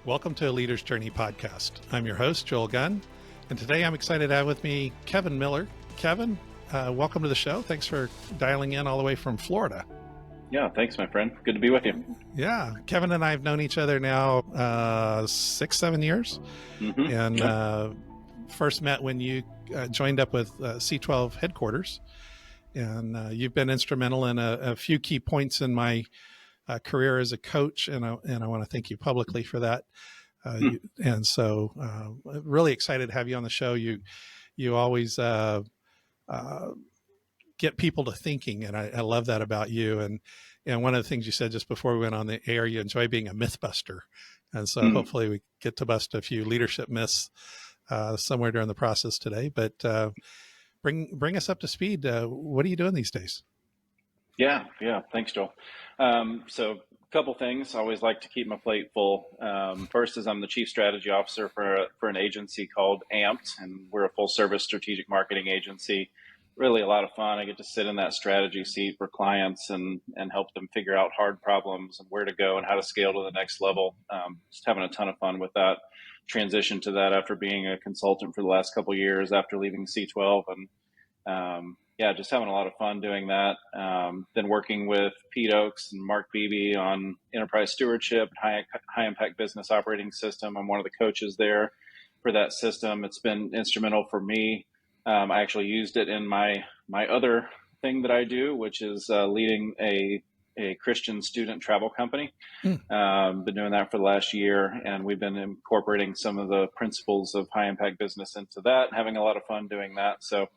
Welcome to a Leader's Journey podcast. I'm your host, Joel Gunn, and today I'm excited to have with me Kevin Miller. Kevin, welcome to the show. Thanks for dialing in all the way from Florida. Yeah, thanks, my friend. Good to be with you. Yeah, Kevin and I have known each other now 6-7 years, and first met when you joined up with C12 headquarters, and you've been instrumental in a few key points in my career as a coach, and I want to thank you publicly for that. And so, really excited to have you on the show. You always get people to thinking, and I love that about you. And one of the things you said just before we went on the air, you enjoy being a myth buster, and so hopefully we get to bust a few leadership myths somewhere during the process today. But bring us up to speed. What are you doing these days? Yeah. Thanks, Joel. So a couple things. I always like to keep my plate full. First is I'm the chief strategy officer for an agency called Amped, and we're a full service strategic marketing agency. Really a lot of fun. I get to sit in that strategy seat for clients and help them figure out hard problems and where to go and how to scale to the next level. Just having a ton of fun with that. Transition to that after being a consultant for the last couple of years after leaving C12, and just having a lot of fun doing that. Then working with Pete Oakes and Mark Beebe on enterprise stewardship, high impact business operating system. I'm one of the coaches there for that system. It's been instrumental for me. I actually used it in my other thing that I do, which is leading a Christian student travel company. Been doing that for the last year, and we've been incorporating some of the principles of high impact business into that, having a lot of fun doing that. So,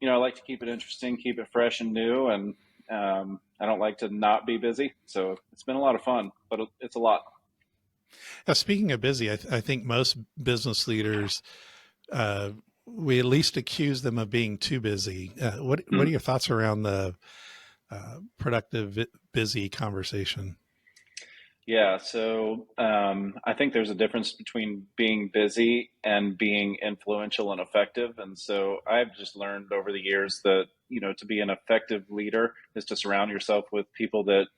I like to keep it interesting, keep it fresh and new, and I don't like to not be busy. So it's been a lot of fun, but it's a lot. Now, speaking of busy, I think most business leaders, we at least accuse them of being too busy. What are your thoughts around the productive, busy conversation? Yeah, so I think there's a difference between being busy and being influential and effective. And so I've just learned over the years that, to be an effective leader is to surround yourself with people that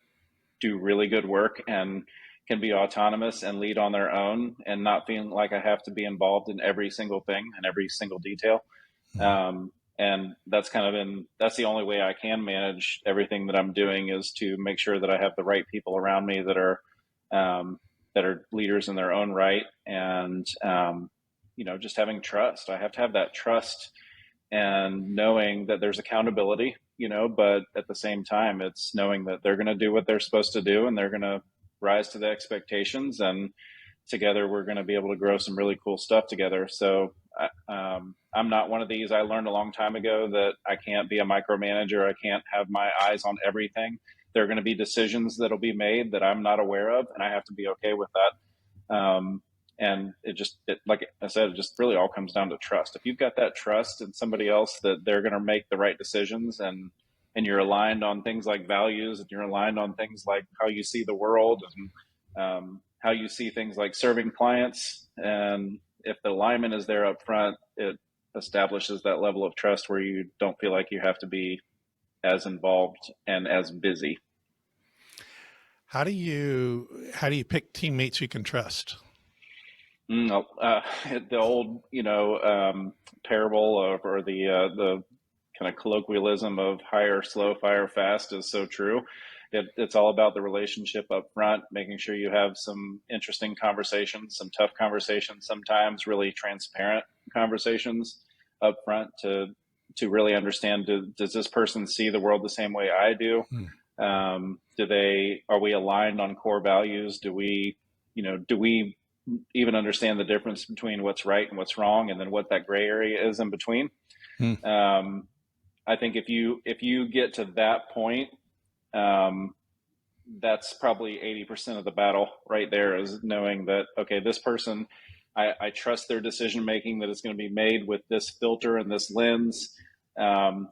do really good work and can be autonomous and lead on their own and not feeling like I have to be involved in every single thing and every single detail. And that's that's the only way I can manage everything that I'm doing, is to make sure that I have the right people around me that are leaders in their own right. And, just having trust. I have to have that trust and knowing that there's accountability, but at the same time, it's knowing that they're going to do what they're supposed to do and they're going to rise to the expectations, and together we're going to be able to grow some really cool stuff together. So I'm not one of these. I learned a long time ago that I can't be a micromanager. I can't have my eyes on everything. There are going to be decisions that'll be made that I'm not aware of, and I have to be okay with that. And like I said, it just really all comes down to trust. If you've got that trust in somebody else that they're going to make the right decisions, and you're aligned on things like values, and you're aligned on things like how you see the world, and how you see things like serving clients. And if the alignment is there up front, it establishes that level of trust where you don't feel like you have to be as involved and as busy. How do you pick teammates you can trust? The old, parable or the kind of colloquialism of hire slow, fire fast is so true. It's all about the relationship up front, making sure you have some interesting conversations, some tough conversations, sometimes really transparent conversations up front to really understand, does this person see the world the same way I do? Are we aligned on core values? Do we even understand the difference between what's right and what's wrong, and then what that gray area is in between? I think if you get to that point, that's probably 80% of the battle right there, is knowing that, okay, this person, I trust their decision making, that it's going to be made with this filter and this lens,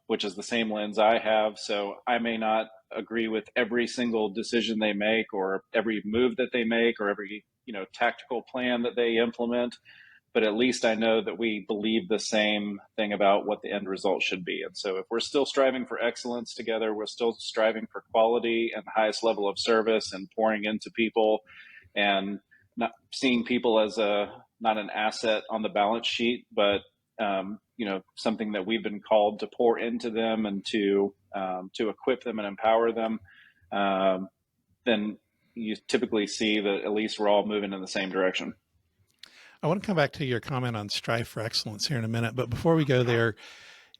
which is the same lens I have. So I may not agree with every single decision they make, or every move that they make, or every tactical plan that they implement, but at least I know that we believe the same thing about what the end result should be. And so if we're still striving for excellence together, we're still striving for quality and the highest level of service and pouring into people, and not seeing people as not an asset on the balance sheet, but something that we've been called to pour into them and to equip them and empower them, then you typically see that at least we're all moving in the same direction. I want to come back to your comment on strive for excellence here in a minute, but before we go there,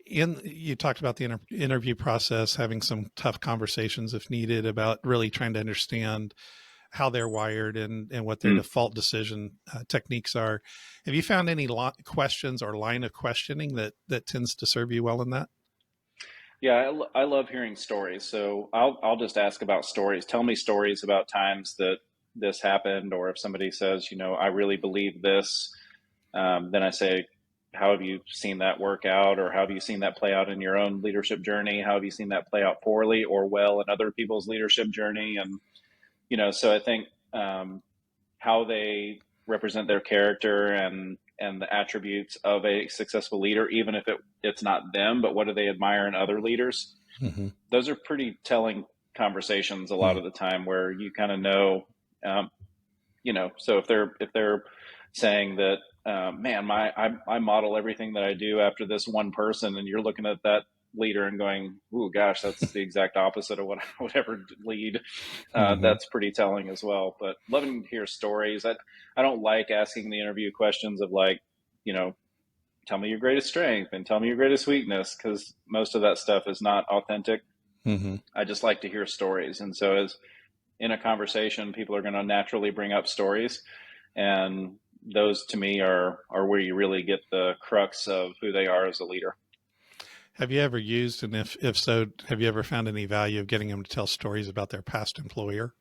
you talked about the interview process, having some tough conversations if needed about really trying to understand how they're wired and what their default decision techniques are. Have you found any questions or line of questioning that tends to serve you well in that? Yeah, I love hearing stories. So I'll just ask about stories. Tell me stories about times that this happened, or if somebody says, I really believe this, then I say, how have you seen that work out, or how have you seen that play out in your own leadership journey? How have you seen that play out poorly or well in other people's leadership journey? And so I think how they represent their character and the attributes of a successful leader, even if it's not them, but what do they admire in other leaders? Mm-hmm. Those are pretty telling conversations a lot of the time, where you kind of know, so if they're saying that, man, I model everything that I do after this one person, and you're looking at that leader and going, "Ooh, gosh, that's the exact opposite of what I would ever lead." That's pretty telling as well. But loving to hear stories. I don't like asking the interview questions of like, tell me your greatest strength and tell me your greatest weakness, because most of that stuff is not authentic. Mm-hmm. I just like to hear stories. And so as in a conversation, people are going to naturally bring up stories. And those to me are where you really get the crux of who they are as a leader. Have you ever used, and if so, have you ever found any value of getting them to tell stories about their past employer?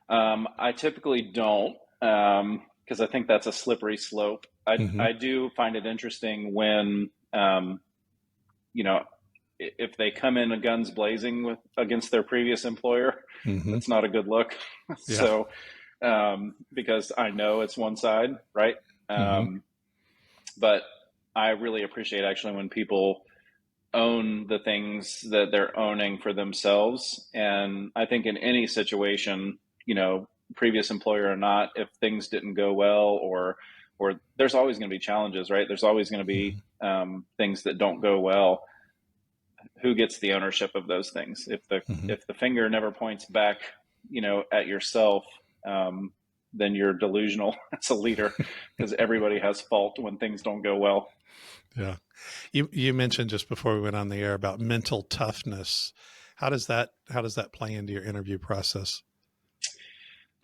I typically don't, because I think that's a slippery slope. I do find it interesting when, if they come in guns blazing against their previous employer, it's not a good look. Yeah. So, because I know it's one side, right? But I really appreciate actually when people own the things that they're owning for themselves. And I think in any situation, previous employer or not, if things didn't go well, or there's always going to be challenges, right? There's always going to be things that don't go well. Who gets the ownership of those things? If the finger never points back, at yourself, then you're delusional as a leader, because everybody has fault when things don't go well. Yeah. You mentioned just before we went on the air about mental toughness. How does that play into your interview process?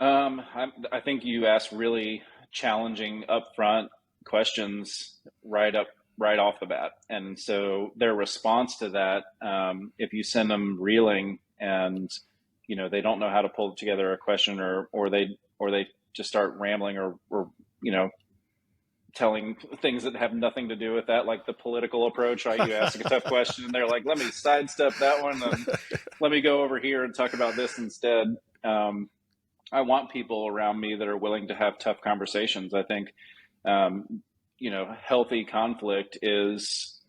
I think you ask really challenging upfront questions right off the bat. And so their response to that, if you send them reeling and, they don't know how to pull together a question, or they just start rambling or telling things that have nothing to do with that, like the political approach, right? You ask a tough question and they're like, let me sidestep that one and let me go over here and talk about this instead. I want people around me that are willing to have tough conversations. I think, healthy conflict is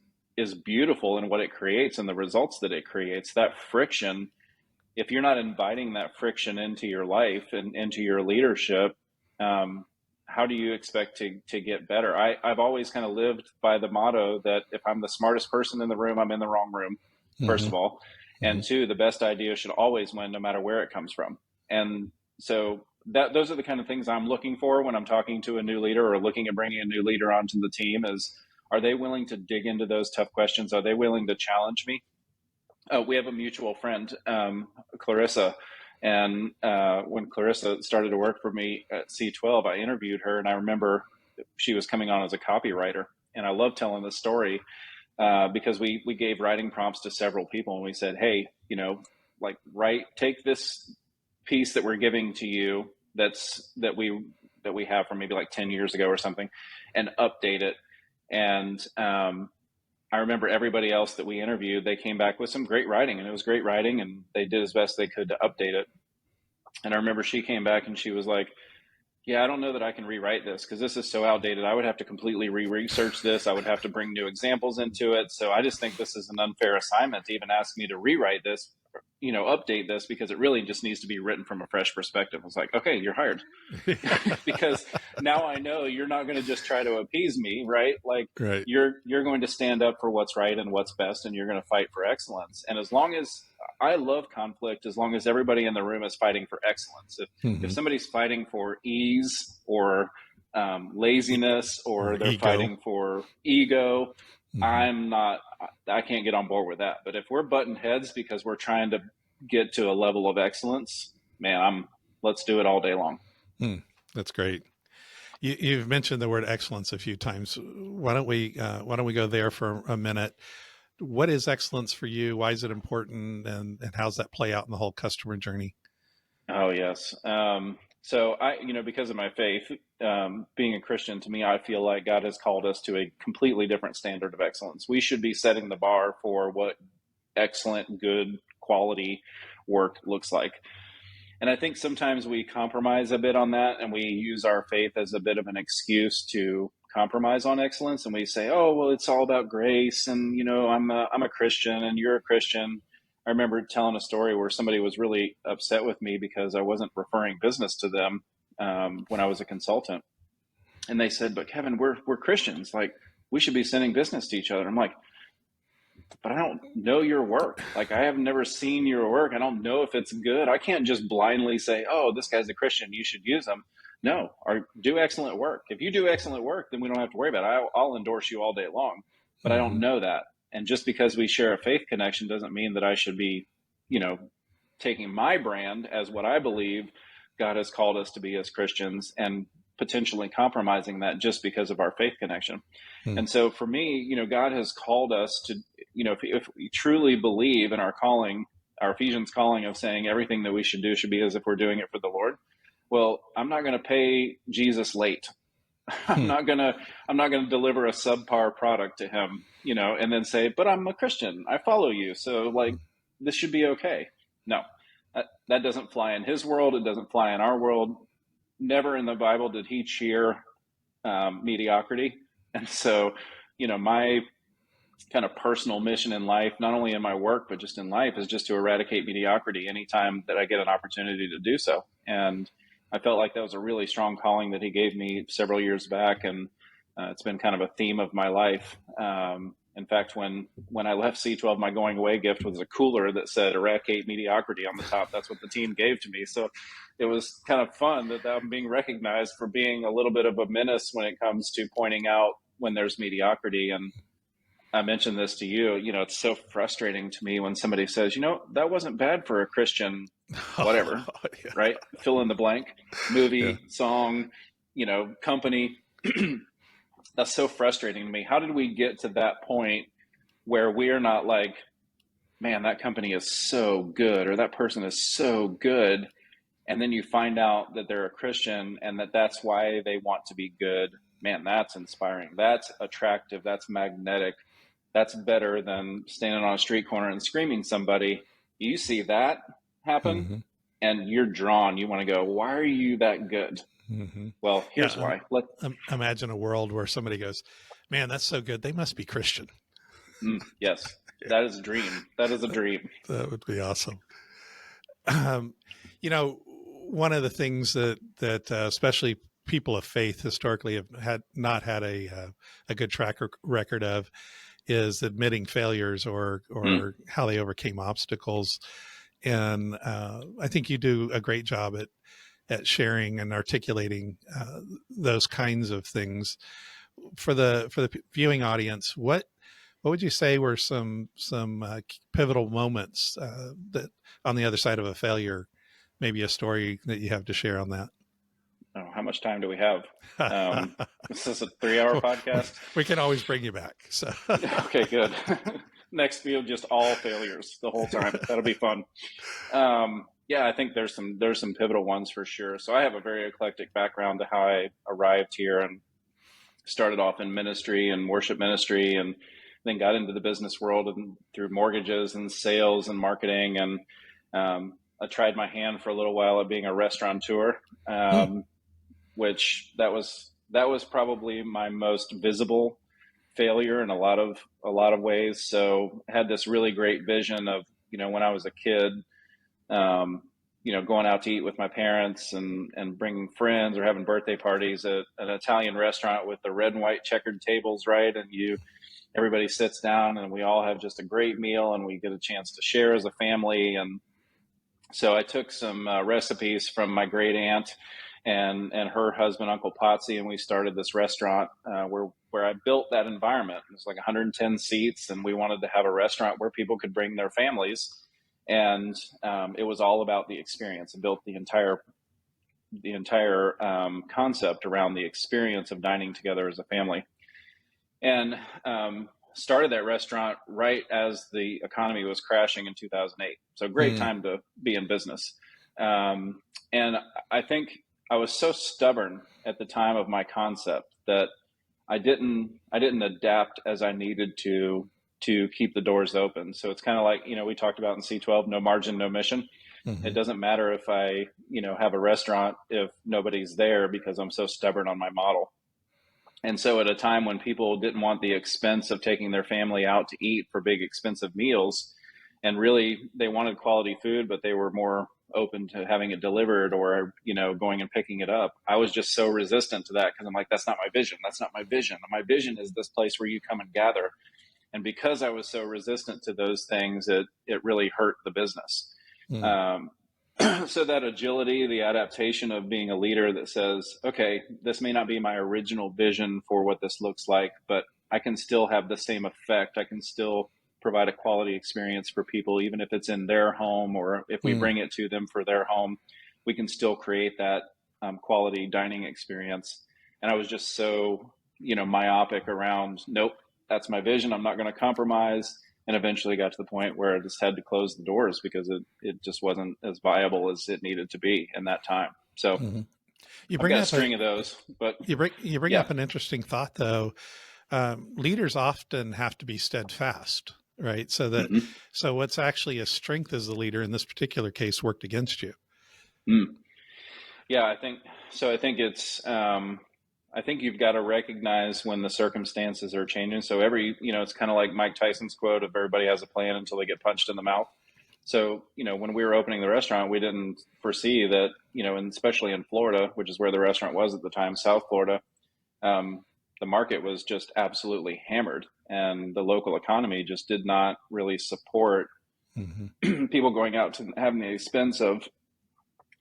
beautiful in what it creates and the results that it creates. That friction, if you're not inviting that friction into your life and into your leadership, how do you expect to get better? I've always kind of lived by the motto that if I'm the smartest person in the room, I'm in the wrong room, first of all. And two, the best idea should always win, no matter where it comes from. And so those are the kind of things I'm looking for when I'm talking to a new leader or looking at bringing a new leader onto the team is, are they willing to dig into those tough questions? Are they willing to challenge me? We have a mutual friend, Clarissa. And when Clarissa started to work for me at C12, I interviewed her, and I remember she was coming on as a copywriter. And I love telling this story because we gave writing prompts to several people, and we said, hey, take this piece that we're giving to you that we have from maybe like 10 years ago or something, and update it. And I remember everybody else that we interviewed, they came back with some great writing, and it was great writing, and they did as best they could to update it. And I remember she came back and she was like, yeah, I don't know that I can rewrite this because this is so outdated. I would have to completely research this. I would have to bring new examples into it. So I just think this is an unfair assignment to even ask me to rewrite this. update this because it really just needs to be written from a fresh perspective. It's like, okay, you're hired. Because now I know you're not going to just try to appease me, right? Like Right. you're going to stand up for what's right and what's best, and you're going to fight for excellence. And as long as I love conflict, as long as everybody in the room is fighting for excellence. If somebody's fighting for ease or laziness, or they're ego. fighting for ego, I can't get on board with that. But if we're butting heads because we're trying to get to a level of excellence, man, let's do it all day long. That's great. You've mentioned the word excellence a few times. Why don't we go there for a minute? What is excellence for you? Why is it important? And how's that play out in the whole customer journey? Oh, yes. So because of my faith, being a Christian, to me, I feel like God has called us to a completely different standard of excellence. We should be setting the bar for what excellent, good, quality work looks like. And I think sometimes we compromise a bit on that, and we use our faith as a bit of an excuse to compromise on excellence. And we say, oh, well, it's all about grace. And, I'm a Christian and you're a Christian. I remember telling a story where somebody was really upset with me because I wasn't referring business to them when I was a consultant. And they said, but Kevin, we're Christians. Like, we should be sending business to each other. I'm like, but I don't know your work. Like, I have never seen your work. I don't know if it's good. I can't just blindly say, oh, this guy's a Christian, you should use him. No, or do excellent work. If you do excellent work, then we don't have to worry about it. I'll endorse you all day long, but I don't know that. And just because we share a faith connection doesn't mean that I should be, taking my brand as what I believe God has called us to be as Christians and potentially compromising that just because of our faith connection. And so for me, God has called us to, if we truly believe in our calling, our Ephesians calling of saying everything that we should do should be as if we're doing it for the Lord. Well, I'm not going to pay Jesus late. I'm not gonna deliver a subpar product to him, and then say, but I'm a Christian, I follow you, so like this should be okay. No, that doesn't fly in his world. It doesn't fly in our world. Never in the Bible did he cheer mediocrity. And so, my kind of personal mission in life, not only in my work, but just in life, is just to eradicate mediocrity anytime that I get an opportunity to do so. And I felt like that was a really strong calling that he gave me several years back. And it's been kind of a theme of my life. In fact, when I left C12, my going away gift was a cooler that said eradicate mediocrity on the top. That's what the team gave to me. So it was kind of fun that I'm being recognized for being a little bit of a menace when it comes to pointing out when there's mediocrity. And I mentioned this to you, it's so frustrating to me when somebody says, that wasn't bad for a Christian, whatever, right? Fill in the blank, movie, song, company. That's so frustrating to me. How did we get to that point where we are not like, man, that company is so good, or that person is so good, and then you find out that they're a Christian and that's why they want to be good? Man, that's inspiring. That's attractive. That's magnetic. That's better than standing on a street corner and screaming somebody. You see that happen, and you're drawn. You want to go, why are you that good? Well, here's why. Imagine a world where somebody goes, man, that's so good, they must be Christian. Yes, that is a dream. That is a dream. That would be awesome. One of the things that especially people of faith historically have not had a good track record of is admitting failures or how they overcame obstacles. And I think you do a great job at sharing and articulating those kinds of things. For the viewing audience, what would you say were some pivotal moments that on the other side of a failure? Maybe a story that you have to share on that. Oh, how much time do we have? Is this a 3-hour podcast? We can always bring you back. So okay, good. Next video, just all failures the whole time. That'll be fun. Yeah, I think there's some pivotal ones for sure. So I have a very eclectic background to how I arrived here, and started off in ministry and worship ministry, and then got into the business world and through mortgages and sales and marketing. And I tried my hand for a little while at being a restaurateur, which that was probably my most visible failure in a lot of ways. So I had this really great vision of when I was a kid, going out to eat with my parents and bringing friends or having birthday parties at an Italian restaurant with the red and white checkered tables, right? And everybody sits down and we all have just a great meal and we get a chance to share as a family. And so I took some recipes from my great aunt and her husband, Uncle Potsy, and we started this restaurant where I built that environment. It was like 110 seats, and we wanted to have a restaurant where people could bring their families. And it was all about the experience. I built the entire concept around the experience of dining together as a family. And started that restaurant right as the economy was crashing in 2008. So great time to be in business. And I think I was so stubborn at the time of my concept that I didn't adapt as I needed to keep the doors open. So it's kind of like, we talked about in C12, no margin, no mission. Mm-hmm. It doesn't matter if I, have a restaurant if nobody's there because I'm so stubborn on my model. And so at a time when people didn't want the expense of taking their family out to eat for big expensive meals, and really they wanted quality food, but they were more open to having it delivered or, going and picking it up, I was just so resistant to that because I'm like, that's not my vision. That's not my vision. My vision is this place where you come and gather. And because I was so resistant to those things, it really hurt the business. So that agility, the adaptation of being a leader that says, okay, this may not be my original vision for what this looks like, but I can still have the same effect. I can still provide a quality experience for people, even if it's in their home or if we bring it to them for their home, we can still create that quality dining experience. And I was just so, myopic around, nope, that's my vision. I'm not going to compromise. And eventually got to the point where I just had to close the doors because it just wasn't as viable as it needed to be in that time. So you bring I've got up a string of those, but you bring up an interesting thought though. Leaders often have to be steadfast, right? So so what's actually a strength as a leader in this particular case worked against you. Yeah, I think so. I think it's, I think you've got to recognize when the circumstances are changing. So it's kind of like Mike Tyson's quote of everybody has a plan until they get punched in the mouth. So, when we were opening the restaurant, we didn't foresee that, and especially in Florida, which is where the restaurant was at the time, South Florida, the market was just absolutely hammered and the local economy just did not really support people going out to having the expense of,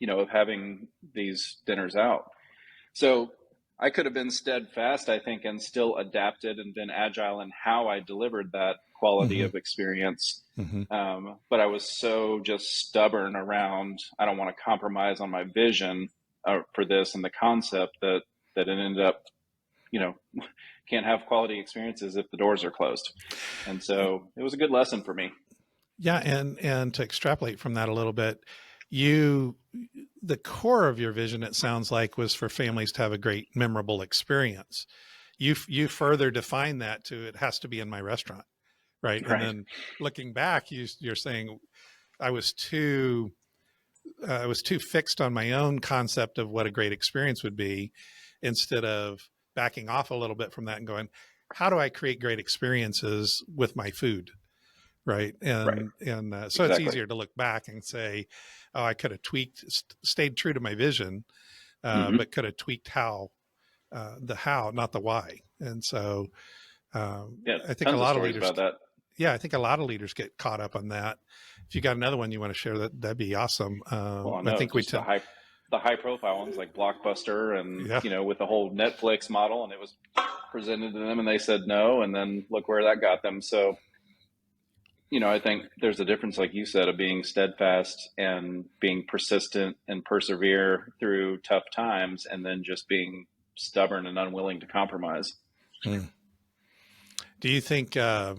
of having these dinners out. So I could have been steadfast, I think, and still adapted and been agile in how I delivered that quality of experience. But I was so just stubborn around, I don't want to compromise on my vision for this and the concept that it ended up, can't have quality experiences if the doors are closed. And so it was a good lesson for me. Yeah. And to extrapolate from that a little bit, the core of your vision, it sounds like, was for families to have a great, memorable experience. You further define that to, it has to be in my restaurant. Right. And then looking back, you're saying I was too fixed on my own concept of what a great experience would be, instead of backing off a little bit from that and going, how do I create great experiences with my food? Right. So exactly. It's easier to look back and say, oh, I could have stayed true to my vision, but could have tweaked the how, not the why. And so I think a lot of leaders, I think a lot of leaders get caught up on that. If you got another one you want to share, that'd be awesome. I think the high profile ones like Blockbuster and, with the whole Netflix model, and it was presented to them and they said no. And then look where that got them. So, I think there's a difference, like you said, of being steadfast and being persistent and persevere through tough times, and then just being stubborn and unwilling to compromise. Do you think, how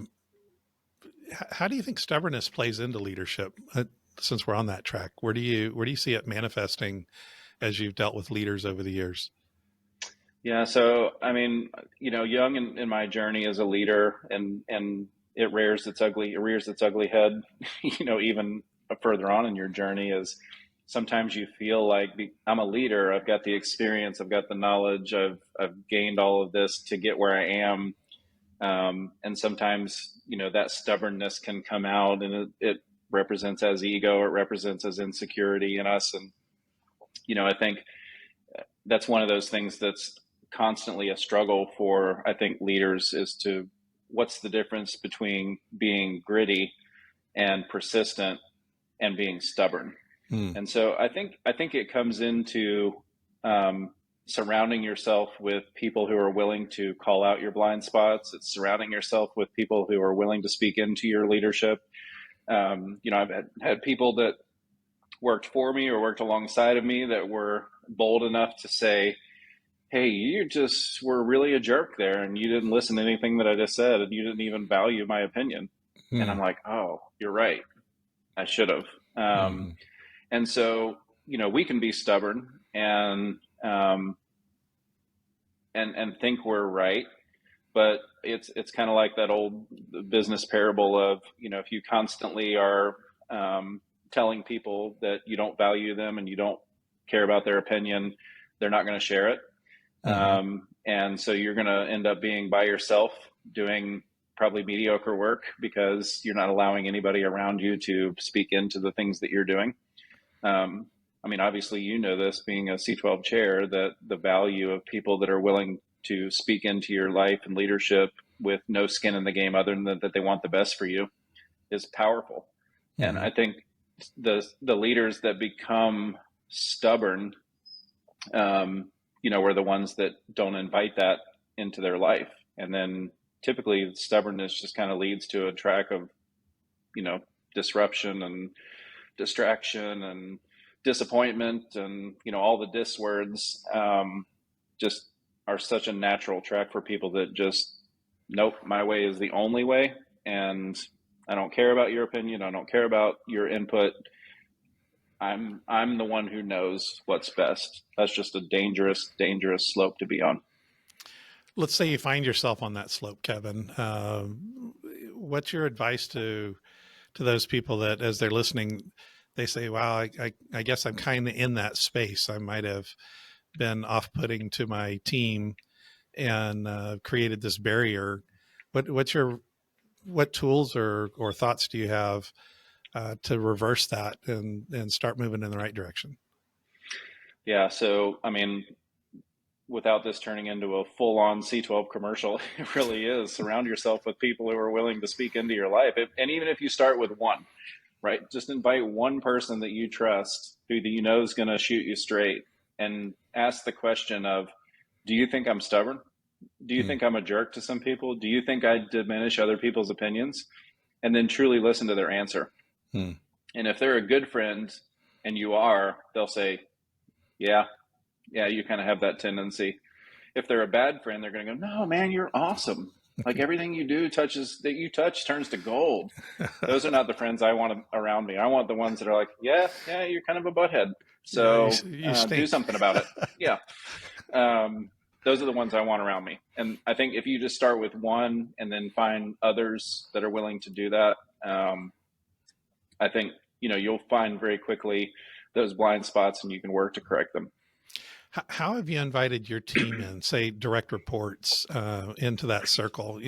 do you think stubbornness plays into leadership? Since we're on that track, where do you see it manifesting as you've dealt with leaders over the years? Yeah. So, I mean, young in my journey as a leader, and it rears its ugly head, even further on in your journey, is sometimes you feel like I'm a leader. I've got the experience. I've got the knowledge. I've gained all of this to get where I am. And sometimes, that stubbornness can come out, and it represents as ego, it represents as insecurity in us. And, I think that's one of those things that's constantly a struggle for, I think, leaders, is to what's the difference between being gritty and persistent and being stubborn. And so I think it comes into surrounding yourself with people who are willing to call out your blind spots. It's surrounding yourself with people who are willing to speak into your leadership. I've had people that worked for me or worked alongside of me that were bold enough to say, hey, you just were really a jerk there, and you didn't listen to anything that I just said, and you didn't even value my opinion. And I'm like, oh, you're right. I should have. And so, we can be stubborn and think we're right, but it's kind of like that old business parable of, if you constantly are telling people that you don't value them and you don't care about their opinion, they're not going to share it. And so you're going to end up being by yourself doing probably mediocre work because you're not allowing anybody around you to speak into the things that you're doing. Obviously, this being a C12 chair, that the value of people that are willing to speak into your life and leadership with no skin in the game other than that they want the best for you is powerful. And I think the leaders that become stubborn, were the ones that don't invite that into their life. And then typically stubbornness just kind of leads to a track of, disruption and distraction and disappointment and, all the dis words just are such a natural track for people that just, nope, my way is the only way. And I don't care about your opinion. I don't care about your input. I'm the one who knows what's best. That's just a dangerous, dangerous slope to be on. Let's say you find yourself on that slope, Kevin. What's your advice to those people that, as they're listening, they say, wow, I guess I'm kind of in that space. I might have been off-putting to my team and created this barrier. What tools or thoughts do you have to reverse that and start moving in the right direction? Yeah. So, without this turning into a full-on C12 commercial, it really is surround yourself with people who are willing to speak into your life. And even if you start with one, right, just invite one person that you trust who is going to shoot you straight, and ask the question of, do you think I'm stubborn? Do you think I'm a jerk to some people? Do you think I diminish other people's opinions? And then truly listen to their answer. And if they're a good friend and you are, they'll say, yeah, you kind of have that tendency. If they're a bad friend, they're going to go, no, man, you're awesome. Like everything you do you touch turns to gold. Those are not the friends I want around me. I want the ones that are like, yeah, you're kind of a butthead. So you do something about it. Yeah. Those are the ones I want around me. And I think if you just start with one and then find others that are willing to do that, I think, you'll find very quickly those blind spots and you can work to correct them. How have you invited your team in, say, direct reports, into that circle?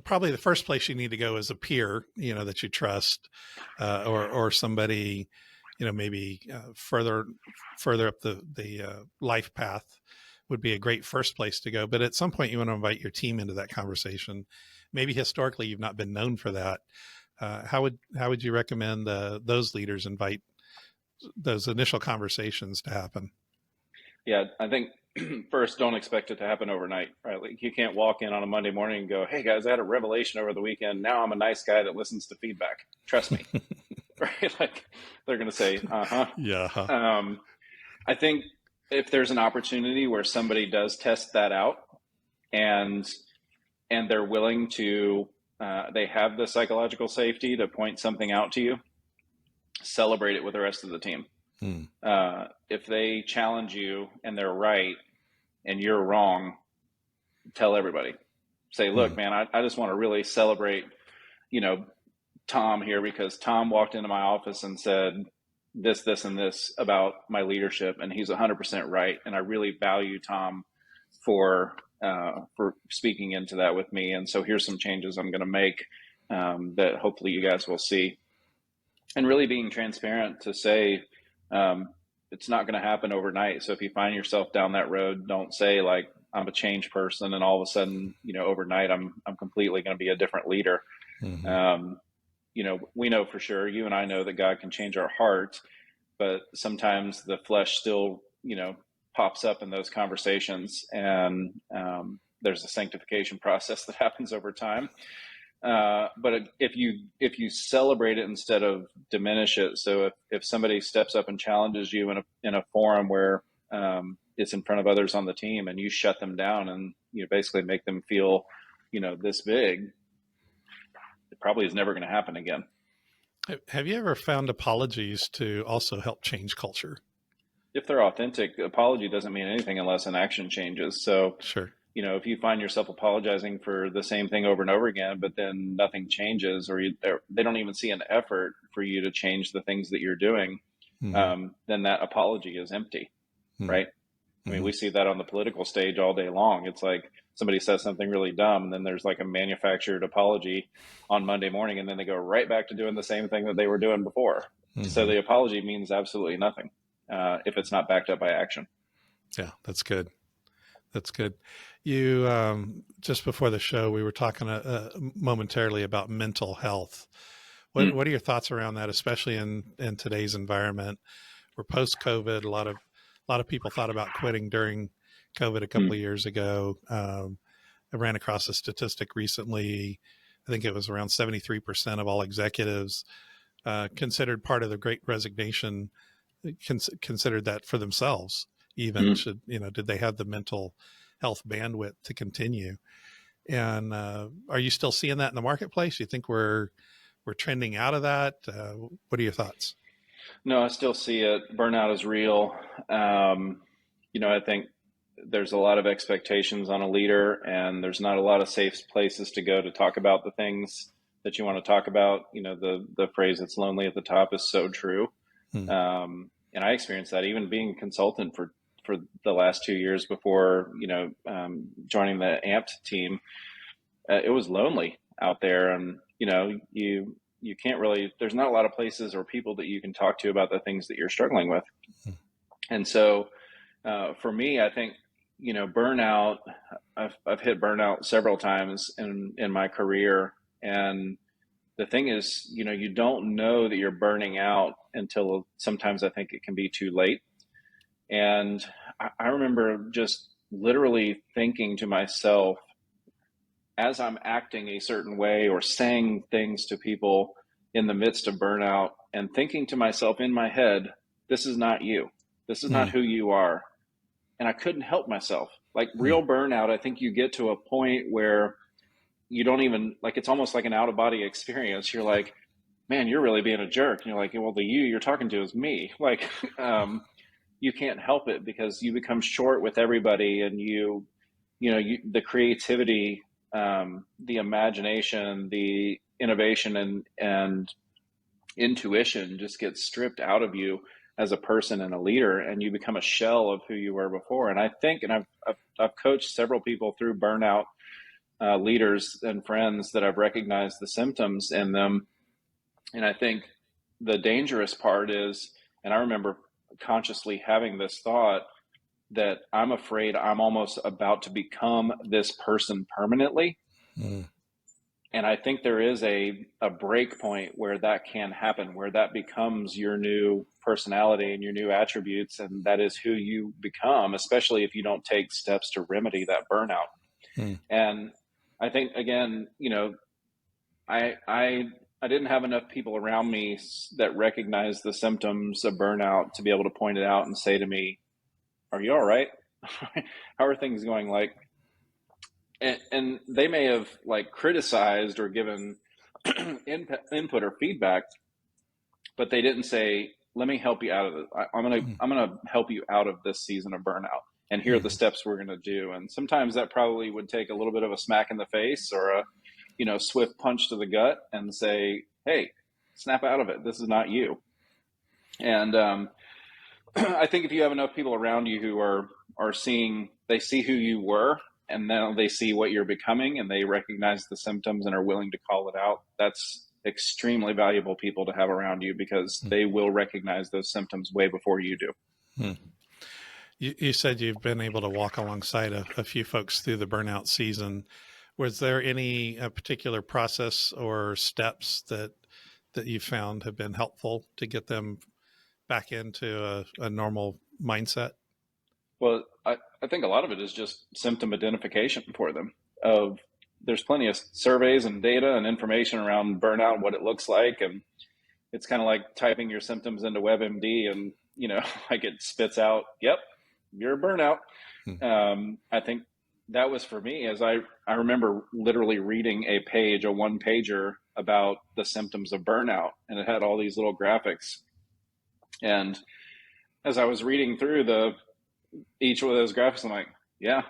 Probably the first place you need to go is a peer, that you trust, or somebody, maybe further up the life path would be a great first place to go. But at some point, you want to invite your team into that conversation. Maybe historically, you've not been known for that. How would you recommend those leaders invite those initial conversations to happen? Yeah, I think first, don't expect it to happen overnight, right? Like you can't walk in on a Monday morning and go, hey guys, I had a revelation over the weekend. Now I'm a nice guy that listens to feedback. Trust me. Right? Like they're going to say, Yeah. I think if there's an opportunity where somebody does test that out and they're willing to, they have the psychological safety to point something out to you, celebrate it with the rest of the team. If they challenge you and they're right and you're wrong, tell everybody. Say, look, man, I just want to really celebrate, Tom here, because Tom walked into my office and said this, and this about my leadership, and he's 100% right. And I really value Tom for speaking into that with me. And so here's some changes I'm going to make that hopefully you guys will see. and really being transparent to say, um, it's not going to happen overnight. So if you find yourself down that road, don't say like, I'm a change person and all of a sudden, overnight I'm completely going to be a different leader. Mm-hmm. Um, we know for sure, you and I know that God can change our heart, but sometimes the flesh still, pops up in those conversations, and there's a sanctification process that happens over time. But if you celebrate it instead of diminish it, so if somebody steps up and challenges you in a forum where it's in front of others on the team, and you shut them down and basically make them feel this big, it probably is never going to happen again. Have you ever found apologies to also help change culture? If they're authentic, apology doesn't mean anything unless an action changes. So, Sure. if you find yourself apologizing for the same thing over and over again, but then nothing changes, or they don't even see an effort for you to change the things that you're doing, Mm-hmm. then that apology is empty, right? I mean, Mm-hmm. we see that on the political stage all day long. It's like somebody says something really dumb, and then there's like a manufactured apology on Monday morning, and then they go right back to doing the same thing that they were doing before. So Mm-hmm. the apology means absolutely nothing if it's not backed up by action. Yeah, that's good. That's good. You just before the show, we were talking momentarily about mental health. Mm, What are your thoughts around that, especially in today's environment? We're post COVID. A lot of people thought about quitting during COVID a couple mm, of years ago. I ran across a statistic recently. I think it was around 73% of all executives considered part of the Great Resignation, considered that for themselves. Even mm. should did they have the mental health bandwidth to continue? And are you still seeing that in the marketplace? You think we're trending out of that? What are your thoughts? No, I still see it. Burnout is real. Um, I think there's a lot of expectations on a leader, and there's not a lot of safe places to go to talk about the things that you want to talk about. The phrase "it's lonely at the top" is so true. Hmm. And I experienced that even being a consultant for the last 2 years before joining the AMPed team. It was lonely out there, and you can't really. There's not a lot of places or people that you can talk to about the things that you're struggling with. Hmm. And so, for me, I think burnout. I've hit burnout several times in my career, and the thing is, you don't know that you're burning out until sometimes I think it can be too late. And I remember just literally thinking to myself, as I'm acting a certain way or saying things to people in the midst of burnout, and thinking to myself in my head, this is not you. This is not Hmm. who you are. And I couldn't help myself. Like Hmm. real burnout, I think you get to a point where you don't even, like, it's almost like an out of body experience. You're like, man, you're really being a jerk. And you're like, well, the you you're talking to is me. Like, you can't help it because you become short with everybody, and the creativity, the imagination, the innovation, and intuition just gets stripped out of you as a person and a leader, and you become a shell of who you were before. And I think, and I've coached several people through burnout, leaders and friends that I've recognized the symptoms in them. And I think the dangerous part is, and I remember consciously having this thought that I'm afraid I'm almost about to become this person permanently. Hmm. And I think there is a break point where that can happen, where that becomes your new personality and your new attributes, and that is who you become, especially if you don't take steps to remedy that burnout. Hmm. And I think, again, I didn't have enough people around me that recognized the symptoms of burnout to be able to point it out and say to me, "Are you all right? How are things going?" Like, and they may have like criticized or given input or feedback, but they didn't say, "Let me help you out of it. I'm gonna help you out of this season of burnout, and here are the Hmm. steps we're gonna do." And sometimes that probably would take a little bit of a smack in the face or a swift punch to the gut and say, "Hey, snap out of it. This is not you." And I think if you have enough people around you who are seeing, they see who you were, and now they see what you're becoming, and they recognize the symptoms and are willing to call it out. extremely valuable people to have around you because they will recognize those symptoms way before you do. Hmm. You said you've been able to walk alongside a few folks through the burnout season. Was there any particular process or steps that you found have been helpful to get them back into a normal mindset? Well, I think a lot of it is just symptom identification for them. Of there's plenty of surveys and data and information around burnout, what it looks like, and it's kind of like typing your symptoms into WebMD, and like it spits out, "Yep, you're a burnout." I think that was for me, as I remember literally reading a 1-pager about the symptoms of burnout, and it had all these little graphics. And as I was reading through each one of those graphics, I'm like, yeah,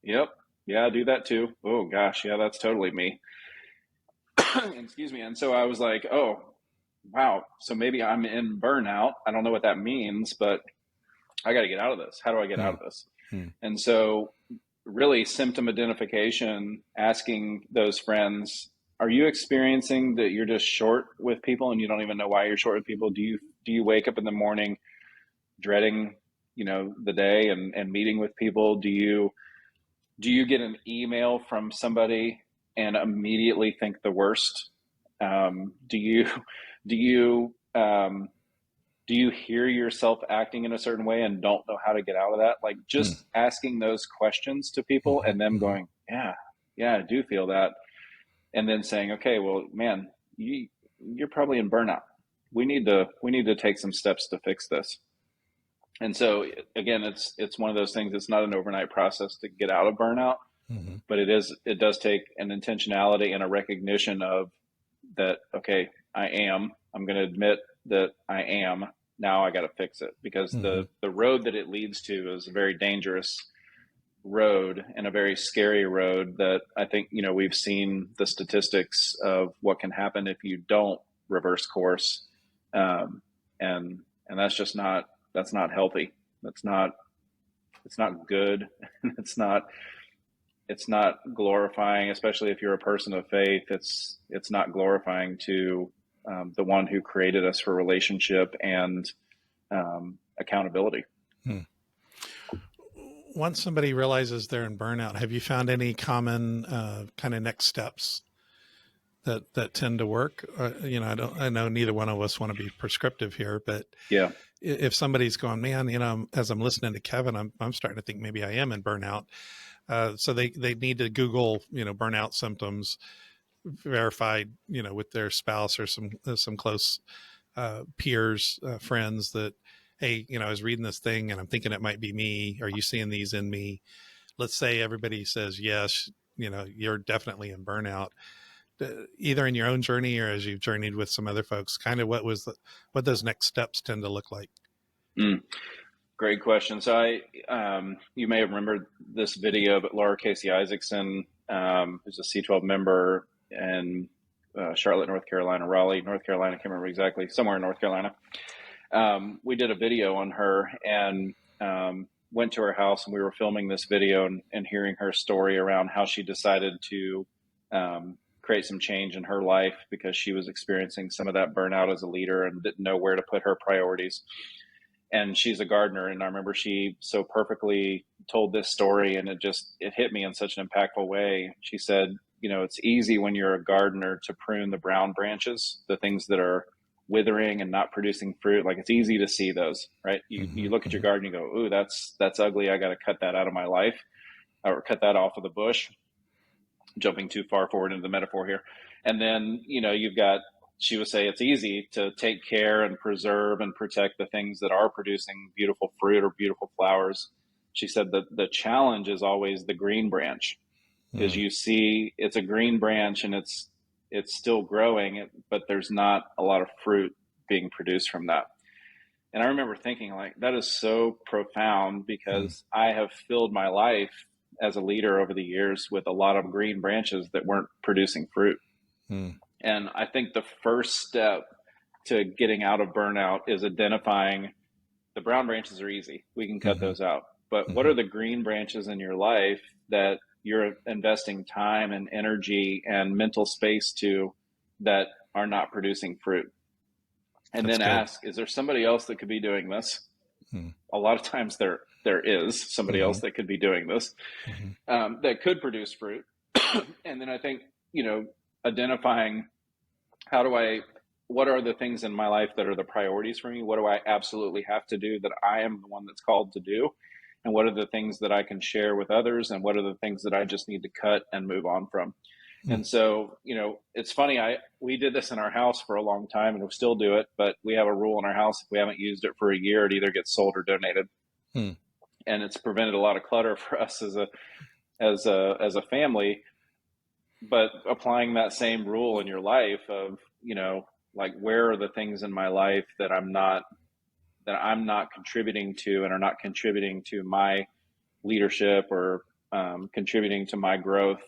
yep, yeah, I do that too. Oh gosh, yeah, that's totally me. Excuse me. And so I was like, oh, wow. So maybe I'm in burnout. I don't know what that means, but I got to get out of this. How do I get out of this? And so really symptom identification, asking those friends, are you experiencing that you're just short with people and you don't even know why you're short with people? Do you wake up in the morning dreading, the day and meeting with people? Do you get an email from somebody and immediately think the worst? Do you hear yourself acting in a certain way and don't know how to get out of that? Like just asking those questions to people and them going, yeah, I do feel that. And then saying, okay, well, man, you're probably in burnout. We need to take some steps to fix this. And so again, it's one of those things. It's not an overnight process to get out of burnout, but it does take an intentionality and a recognition of that. Okay, I'm going to admit that I am. Now I got to fix it, because the road that it leads to is a very dangerous road and a very scary road that I think, we've seen the statistics of what can happen if you don't reverse course. And that's just that's not healthy. It's not good. it's not glorifying, especially if you're a person of faith. It's not glorifying to the one who created us for relationship and accountability. Once somebody realizes they're in burnout, have you found any common kind of next steps that tend to work? I know neither one of us want to be prescriptive here, but yeah, if somebody's going, man, as I'm listening to Kevin, I'm starting to think maybe I am in burnout. So they need to Google, burnout symptoms, verified, with their spouse or some close peers, friends that, hey, I was reading this thing and I'm thinking it might be me. Are you seeing these in me? Let's say everybody says, yes, you're definitely in burnout, either in your own journey or as you've journeyed with some other folks. Kind of what those next steps tend to look like. Great question. So you may have remembered this video, but Laura Casey Isaacson, who's a C12 member in Charlotte, North Carolina, Raleigh, North Carolina, I can't remember exactly, somewhere in North Carolina. We did a video on her and went to her house, and we were filming this video and hearing her story around how she decided to create some change in her life because she was experiencing some of that burnout as a leader and didn't know where to put her priorities. And she's a gardener, and I remember she so perfectly told this story, and it hit me in such an impactful way. She said, it's easy when you're a gardener to prune the brown branches, the things that are withering and not producing fruit. Like, it's easy to see those, right? You look at your garden, you go, ooh, that's ugly. I got to cut that out of my life, or cut that off of the bush. Jumping too far forward into the metaphor here. And then, she would say it's easy to take care and preserve and protect the things that are producing beautiful fruit or beautiful flowers. She said that the challenge is always the green branch, is you see it's a green branch and it's still growing, but there's not a lot of fruit being produced from that. And I remember thinking, like, that is so profound, because I have filled my life as a leader over the years with a lot of green branches that weren't producing fruit. And I think the first step to getting out of burnout is identifying the brown branches are easy. We can cut those out. But what are the green branches in your life that you're investing time and energy and mental space to, that are not producing fruit. And That's then good. ask, is there somebody else that could be doing this? Hmm. A lot of times there is somebody Mm-hmm. else that could be doing this, that could produce fruit. And then I think, identifying what are the things in my life that are the priorities for me? What do I absolutely have to do that I am the one that's called to do? And what are the things that I can share with others? And what are the things that I just need to cut and move on from? And so, it's funny, we did this in our house for a long time and we still do it, but we have a rule in our house. If we haven't used it for a year, it either gets sold or donated. Hmm. And it's prevented a lot of clutter for us as a family. But applying that same rule in your life of, like, where are the things in my life that I'm not contributing to and are not contributing to my leadership or contributing to my growth,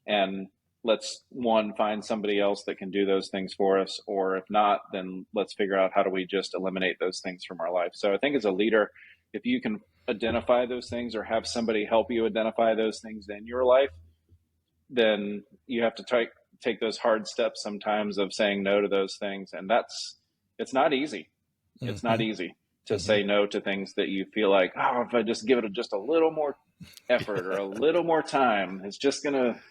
and let's find somebody else that can do those things for us, or if not, then let's figure out how do we just eliminate those things from our life. So I think as a leader, if you can identify those things or have somebody help you identify those things in your life, then you have to take those hard steps sometimes of saying no to those things. And it's not easy. It's not easy to say no to things that you feel like, oh, if I just give it just a little more effort or a little more time, it's just gonna,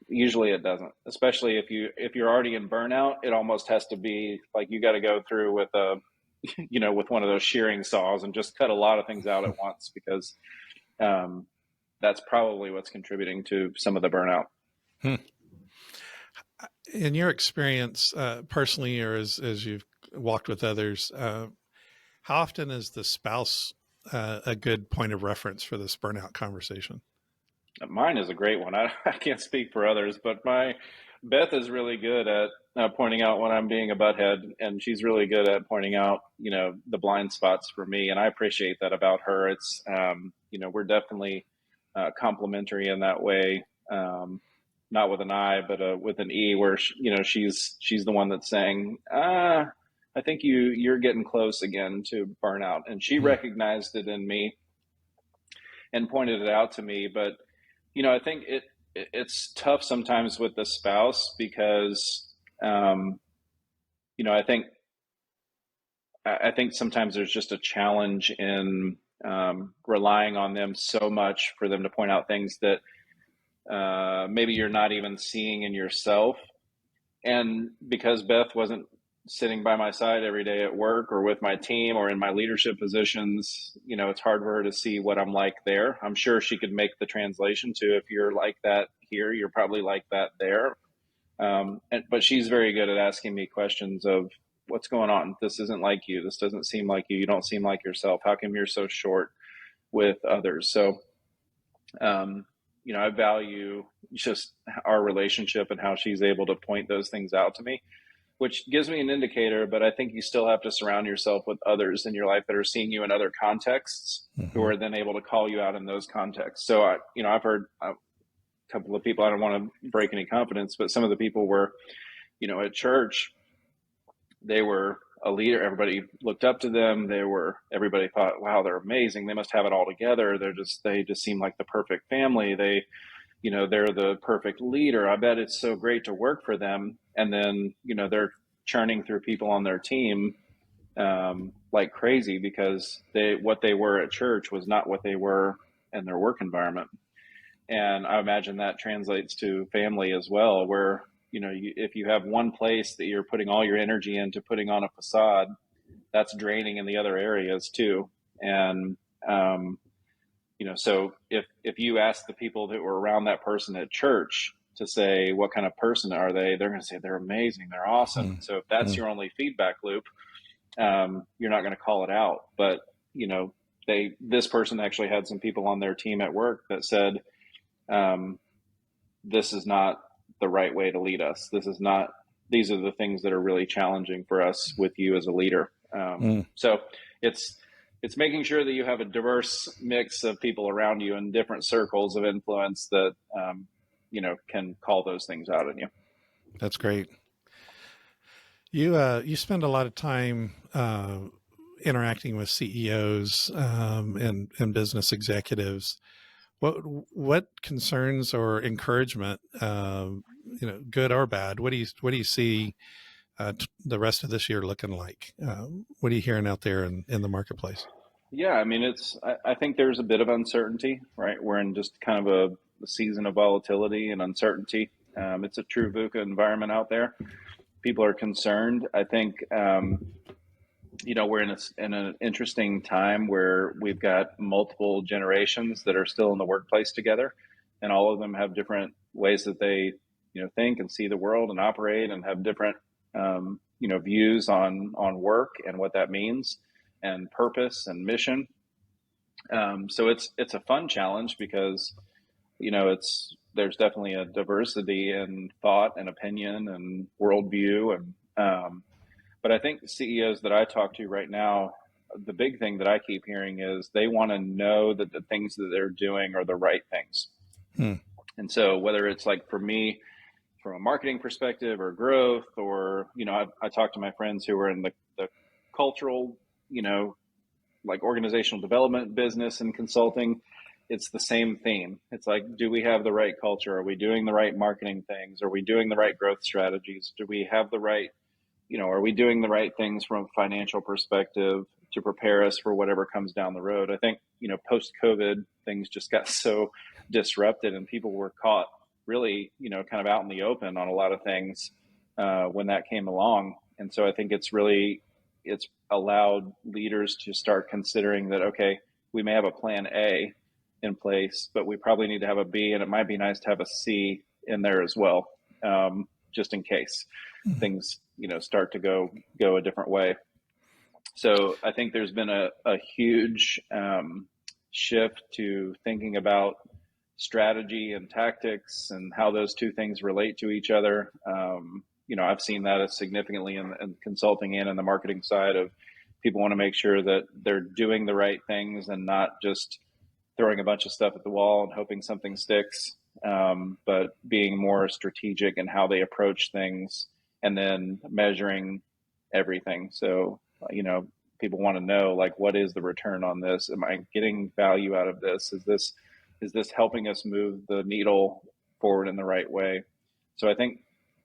usually it doesn't. Especially if you're already in burnout, it almost has to be like you got to go through with with one of those shearing saws and just cut a lot of things out at once, because that's probably what's contributing to some of the burnout. In your experience, personally, or as you've walked with others, how often is the spouse a good point of reference for this burnout conversation? Mine is a great one. I can't speak for others, but Beth is really good at pointing out when I'm being a butthead, and she's really good at pointing out, the blind spots for me, and I appreciate that about her. It's, we're definitely complementary in that way, not with an I, but with an E, where she's the one that's saying, I think you're getting close again to burnout, and she recognized it in me and pointed it out to me. But I think it's tough sometimes with the spouse, because I think sometimes there's just a challenge in relying on them so much for them to point out things that maybe you're not even seeing in yourself. And because Beth wasn't sitting by my side every day at work or with my team or in my leadership positions, it's hard for her to see what I'm like there. I'm sure she could make the translation to, if you're like that here, you're probably like that there. But she's very good at asking me questions of, what's going on? This isn't like you. This doesn't seem like you. You don't seem like yourself. How come you're so short with others? So, I value just our relationship and how she's able to point those things out to me, which gives me an indicator. But I think you still have to surround yourself with others in your life that are seeing you in other contexts, who are then able to call you out in those contexts. So, I've heard a couple of people, I don't want to break any confidence, but some of the people were, at church, they were a leader. Everybody looked up to them. Everybody thought, wow, they're amazing. They must have it all together. They just seem like the perfect family. They're the perfect leader. I bet it's so great to work for them. And then, they're churning through people on their team like crazy, because what they were at church was not what they were in their work environment. And I imagine that translates to family as well, where, if you have one place that you're putting all your energy into putting on a facade, that's draining in the other areas too. And, so if you ask the people that were around that person at church to say, what kind of person are they? They're going to say, they're amazing. They're awesome. So if that's your only feedback loop, you're not going to call it out. But, this person actually had some people on their team at work that said, this is not the right way to lead us. These are the things that are really challenging for us with you as a leader. So it's making sure that you have a diverse mix of people around you in different circles of influence that, can call those things out in you. That's great. You spend a lot of time interacting with CEOs and business executives. what concerns or encouragement, good or bad, what do you see the rest of this year looking like? What are you hearing out there in the marketplace? Yeah, I mean, I think there's a bit of uncertainty, right? We're in just kind of a season of volatility and uncertainty. It's a true VUCA environment out there. People are concerned. I think, we're in an interesting time where we've got multiple generations that are still in the workplace together, and all of them have different ways that they, think and see the world and operate, and have different, views on work and what that means, and purpose and mission. So it's a fun challenge because it's there's definitely a diversity in thought and opinion and worldview, and but I think the CEOs that I talk to right now, the big thing that I keep hearing is they want to know that the things that they're doing are the right things. Hmm. And so whether it's like for me, from a marketing perspective or growth, or, I talk to my friends who are in the cultural, like organizational development business and consulting, it's the same theme. It's like, do we have the right culture? Are we doing the right marketing things? Are we doing the right growth strategies? Do we have the right, are we doing the right things from a financial perspective to prepare us for whatever comes down the road? I think, post COVID, things just got so disrupted, and people were caught really, kind of out in the open on a lot of things when that came along. And so I think it's allowed leaders to start considering that, okay, we may have a plan A in place, but we probably need to have a B, and it might be nice to have a C in there as well, just in case things, start to go a different way. So I think there's been a huge shift to thinking about strategy and tactics and how those two things relate to each other. I've seen that as significantly in consulting and in the marketing side of people want to make sure that they're doing the right things and not just throwing a bunch of stuff at the wall and hoping something sticks, but being more strategic in how they approach things and then measuring everything. So, people want to know, like, what is the return on this? Am I getting value out of this? Is this helping us move the needle forward in the right way? So I think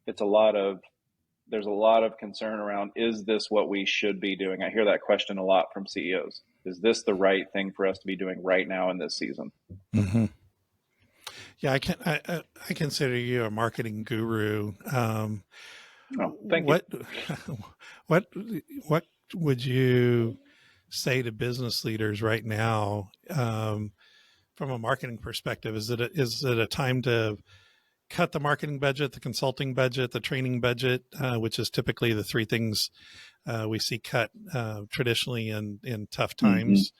there's a lot of concern around, is this what we should be doing? I hear that question a lot from CEOs. Is this the right thing for us to be doing right now in this season? Mm-hmm. Yeah, I consider you a marketing guru. Thank you. You. What would you say to business leaders right now, from a marketing perspective? Is it a time to cut the marketing budget, the consulting budget, the training budget, which is typically the three things we see cut traditionally in tough times?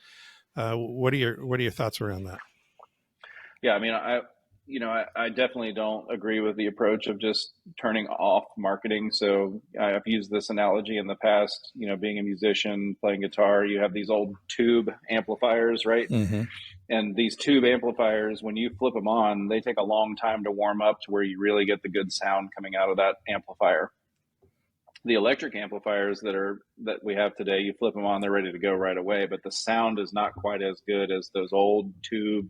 Mm-hmm. What are your thoughts around that? Yeah, I mean, I definitely don't agree with the approach of just turning off marketing. So I've used this analogy in the past, being a musician, playing guitar, you have these old tube amplifiers, right? Mm-hmm. And these tube amplifiers, when you flip them on, they take a long time to warm up to where you really get the good sound coming out of that amplifier. The electric amplifiers that we have today, you flip them on, they're ready to go right away, but the sound is not quite as good as those old tube,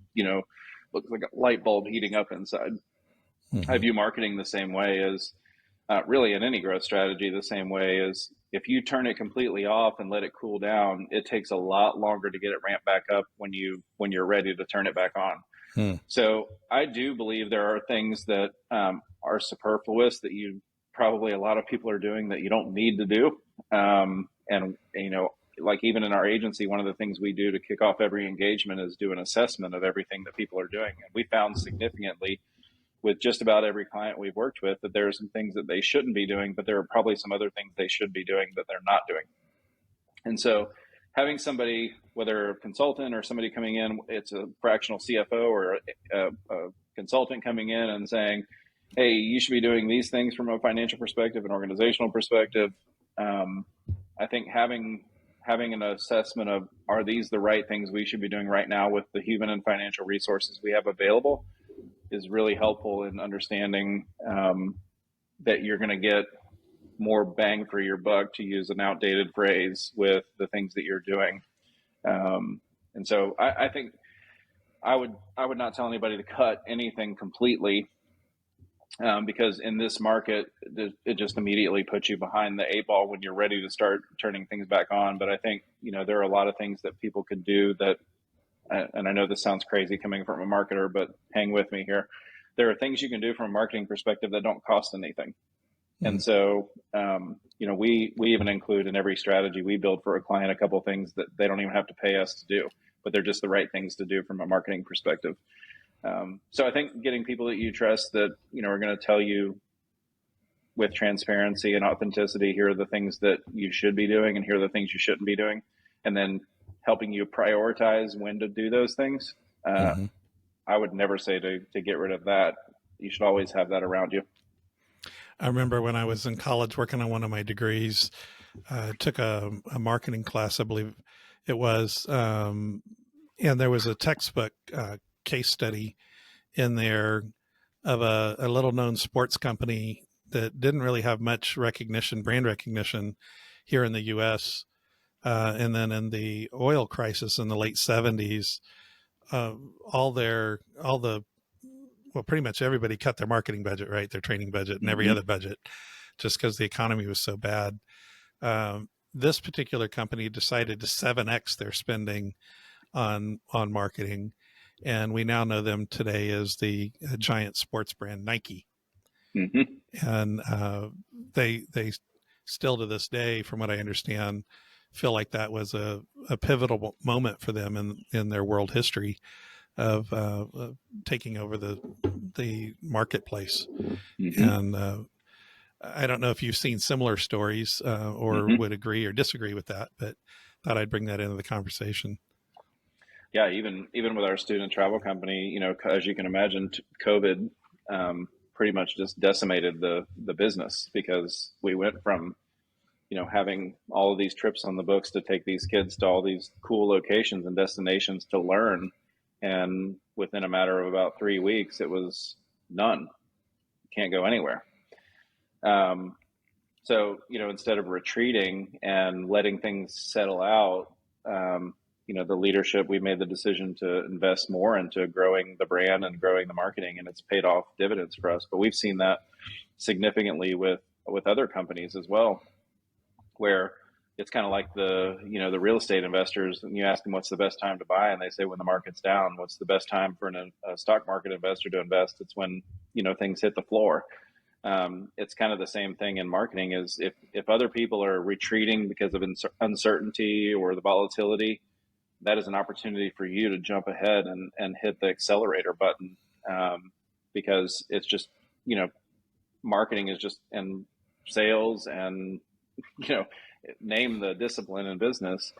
looks like a light bulb heating up inside. Mm-hmm. I view marketing the same way as really in any growth strategy, the same way as if you turn it completely off and let it cool down, it takes a lot longer to get it ramped back up when you're ready to turn it back on. So I do believe there are things that are superfluous that probably a lot of people are doing that you don't need to do. And like even in our agency, one of the things we do to kick off every engagement is do an assessment of everything that people are doing. And we found significantly with just about every client we've worked with that there are some things that they shouldn't be doing, but there are probably some other things they should be doing that they're not doing. And having somebody, whether a consultant or somebody coming in, it's a fractional CFO or a consultant coming in and saying, hey, you should be doing these things from a financial perspective, an organizational perspective. I think having an assessment of, are these the right things we should be doing right now with the human and financial resources we have available, is really helpful in understanding that you're going to get more bang for your buck, to use an outdated phrase, with the things that you're doing. And so I think I would not tell anybody to cut anything completely, because in this market, it just immediately puts you behind the eight ball when you're ready to start turning things back on. But I think, there are a lot of things that people could do that, and I know this sounds crazy coming from a marketer, but hang with me here. There are things you can do from a marketing perspective that don't cost anything. And so, we even include in every strategy we build for a client a couple of things that they don't even have to pay us to do, but they're just the right things to do from a marketing perspective. So I think getting people that you trust that, are going to tell you with transparency and authenticity, here are the things that you should be doing and here are the things you shouldn't be doing. And then helping you prioritize when to do those things. I would never say to get rid of that. You should always have that around you. I remember when I was in college working on one of my degrees, I took a marketing class, I believe it was, and there was a textbook case study in there of a little known sports company that didn't really have much brand recognition here in the US. And then in the oil crisis in the late 70s, pretty much everybody cut their marketing budget, right? Their training budget and every other budget, just because the economy was so bad. This particular company decided to 7X their spending on marketing. And we now know them today as the giant sports brand Nike. And they still to this day, from what I understand, feel like that was a pivotal moment for them in their world history of taking over the marketplace. And I don't know if you've seen similar stories or would agree or disagree with that, but thought I'd bring that into the conversation. Yeah, even with our student travel company, as you can imagine, COVID pretty much just decimated the business, because we went from having all of these trips on the books to take these kids to all these cool locations and destinations to learn. And within a matter of about 3 weeks, it was none. Can't go anywhere. So, instead of retreating and letting things settle out, the leadership, we made the decision to invest more into growing the brand and growing the marketing, and it's paid off dividends for us. But we've seen that significantly with other companies as well, where it's kind of like the real estate investors, and you ask them what's the best time to buy, and they say when the market's down. What's the best time for a stock market investor to invest? It's when things hit the floor. It's kind of the same thing in marketing. Is if other people are retreating because of uncertainty or the volatility, that is an opportunity for you to jump ahead and hit the accelerator button, because it's just marketing is just, and sales and name the discipline in business.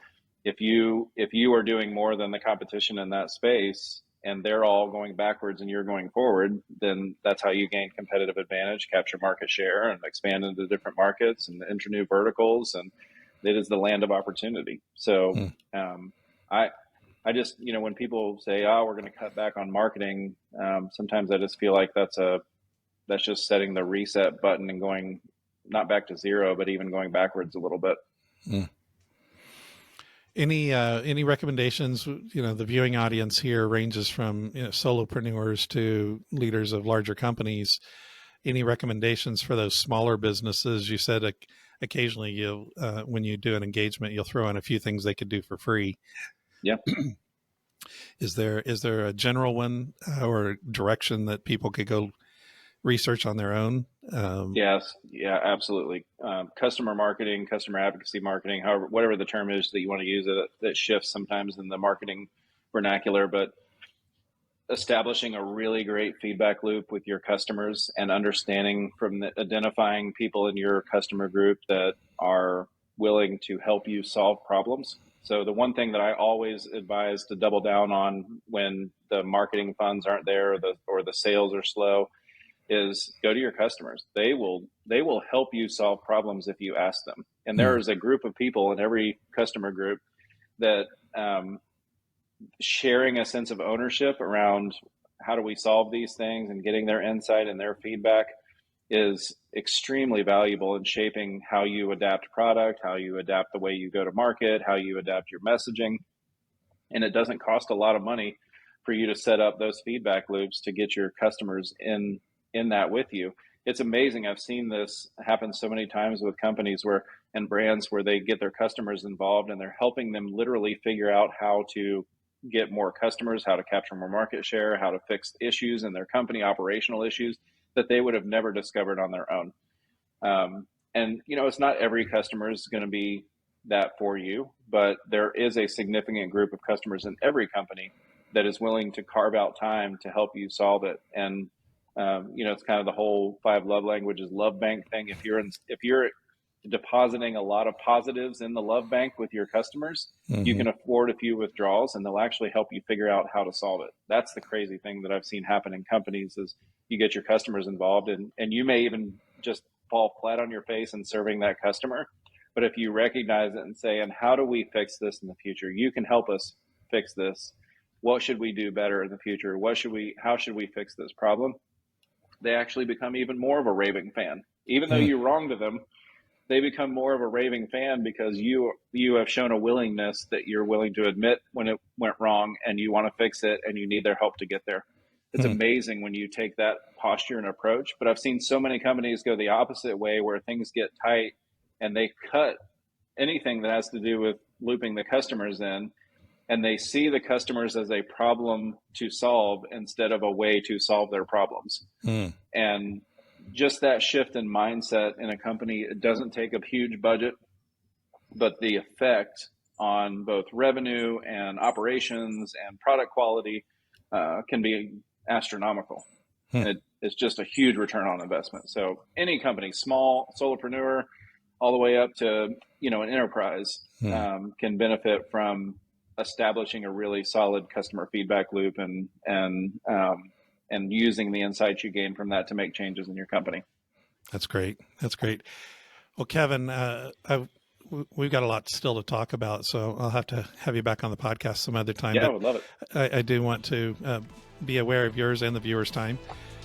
If you are doing more than the competition in that space, and they're all going backwards and you're going forward, then that's how you gain competitive advantage, capture market share, and expand into different markets and enter new verticals. And it is the land of opportunity. So I just, when people say, oh, we're going to cut back on marketing, sometimes I just feel like that's just setting the reset button and going not back to zero, but even going backwards a little bit. Any recommendations? The viewing audience here ranges from solopreneurs to leaders of larger companies. Any recommendations for those smaller businesses? You said occasionally you'll when you do an engagement, you'll throw in a few things they could do for free. Yeah. Is there a general one or direction that people could go research on their own? Yes. Yeah, absolutely. Customer marketing, customer advocacy marketing, however, whatever the term is that you want to use, that shifts sometimes in the marketing vernacular, but establishing a really great feedback loop with your customers and understanding identifying people in your customer group that are willing to help you solve problems. So the one thing that I always advise to double down on when the marketing funds aren't there or the sales are slow is go to your customers. They will help you solve problems if you ask them. And there is a group of people in every customer group that sharing a sense of ownership around how do we solve these things and getting their insight and their feedback is extremely valuable in shaping how you adapt product, how you adapt the way you go to market, how you adapt your messaging. And it doesn't cost a lot of money for you to set up those feedback loops to get your customers in that with you. It's amazing. I've seen this happen so many times with companies where and brands where they get their customers involved and they're helping them literally figure out how to get more customers, how to capture more market share, how to fix issues in their company, operational issues that they would have never discovered on their own. And it's not every customer is going to be that for you, but there is a significant group of customers in every company that is willing to carve out time to help you solve it. And it's kind of the whole 5 love languages love bank thing. If you're depositing a lot of positives in the love bank with your customers, you can afford a few withdrawals and they'll actually help you figure out how to solve it. That's the crazy thing that I've seen happen in companies is you get your customers involved and you may even just fall flat on your face in serving that customer. But if you recognize it and say, and how do we fix this in the future? You can help us fix this. What should we do better in the future? How should we fix this problem? They actually become even more of a raving fan. Even though you wronged them, they become more of a raving fan because you have shown a willingness that you're willing to admit when it went wrong and you want to fix it and you need their help to get there. It's amazing when you take that posture and approach. But I've seen so many companies go the opposite way where things get tight and they cut anything that has to do with looping the customers in, and they see the customers as a problem to solve instead of a way to solve their problems. And just that shift in mindset in a company, it doesn't take a huge budget, but the effect on both revenue and operations and product quality can be astronomical. And it's just a huge return on investment. So any company, small, solopreneur, all the way up to, an enterprise can benefit from establishing a really solid customer feedback loop and using the insights you gain from that to make changes in your company. That's great. Well, Kevin, we've got a lot still to talk about, so I'll have to have you back on the podcast some other time. Yeah, I would love it. I do want to be aware of yours and the viewers' time.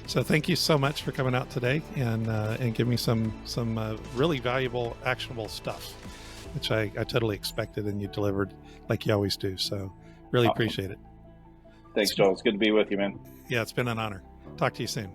So thank you so much for coming out today and giving me some really valuable, actionable stuff, which I totally expected, and you delivered like you always do. So really appreciate it. Thanks, Joel. It's good to be with you, man. Yeah, it's been an honor. Talk to you soon.